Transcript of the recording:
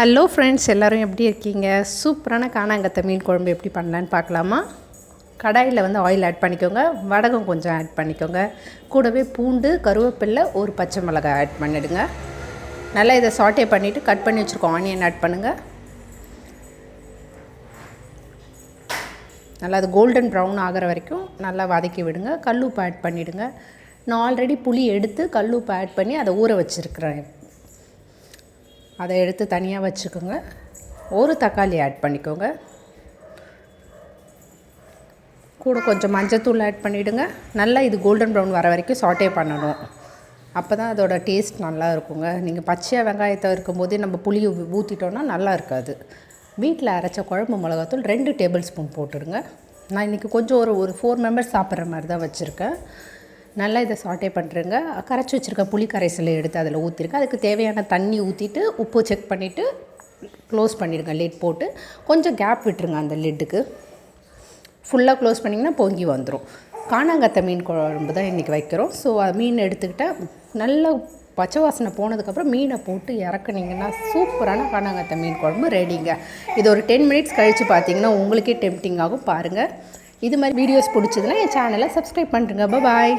Hello friends, எல்லோரும் எப்படி இருக்கீங்க? சூப்பரான காணாங்கத்தை மீன் குழம்பு எப்படி பண்ணலான்னு பார்க்கலாமா? கடாயில் ஆயில் ஆட் பண்ணிக்கோங்க, வடகம் கொஞ்சம் ஆட் பண்ணிக்கோங்க, கூடவே பூண்டு, கருவேப்பிலை, ஒரு பச்சை மிளகாய் ஆட் பண்ணிவிடுங்க. நல்லா இதை சாட்டே பண்ணிவிட்டு கட் பண்ணி வச்சுருக்கோம் ஆனியன் ஆட் பண்ணுங்கள். நல்லா அது கோல்டன் ப்ரௌன் ஆகிற வரைக்கும் நல்லா வதக்கி விடுங்க. கல்லுப்பு ஆட் பண்ணிவிடுங்க. நான் ஆல்ரெடி புளி எடுத்து கல்லுப்பு ஆட் பண்ணி அதை ஊற வச்சுருக்கிறேன். அதை எடுத்து தனியாக வச்சுக்கோங்க. ஒரு தக்காளி ஆட் பண்ணிக்கோங்க. கூட கொஞ்சம் மஞ்சத்தூள் ஆட் பண்ணிவிடுங்க. நல்லா இது கோல்டன் ப்ரௌன் வர வரைக்கும் சாட்டே பண்ணணும். அப்போ தான் அதோட டேஸ்ட் நல்லா இருக்குங்க. நீங்கள் பச்சையாக வெங்காயத்தை இருக்கும்போதே நம்ம புளியை ஊற்றிட்டோன்னா நல்லா இருக்காது. வீட்டில் அரைச்ச குழம்பு மிளகாத்தூள் 2 டேபிள் ஸ்பூன் போட்டுடுங்க. நான் இன்றைக்கி கொஞ்சம் ஒரு 4 மெம்பர்ஸ் சாப்பிட்ற மாதிரி தான் வச்சுருக்கேன். நல்லா இதை சாட்டே பண்ணுறேங்க. கரைச்சி வச்சுருக்க புளி கரைசலை எடுத்து அதில் ஊற்றிருங்க. அதுக்கு தேவையான தண்ணி ஊற்றிட்டு உப்பு செக் பண்ணிவிட்டு க்ளோஸ் பண்ணிவிடுங்க. லிட் போட்டு கொஞ்சம் கேப் விட்டுருங்க. அந்த லிட்டுக்கு ஃபுல்லாக க்ளோஸ் பண்ணிங்கன்னா பொங்கி வந்துடும். காணாங்கத்தை மீன் குழம்பு தான் இன்றைக்கி வைக்கிறோம். ஸோ மீன் எடுத்துக்கிட்டால் நல்லா பச்சை வாசனை போனதுக்கப்புறம் மீனை போட்டு இறக்குனிங்கன்னா சூப்பரான காணாங்கத்தை மீன் குழம்பு ரெடிங்க. இது ஒரு 10 மினிட்ஸ் கழித்து பார்த்தீங்கன்னா உங்களுக்கே டெம்ப்டிங் ஆகும். பாருங்கள். இது மாதிரி வீடியோஸ் பிடிச்சதுன்னா என் சேனலை சப்ஸ்கிரைப் பண்ணுறேங்க. பாய்.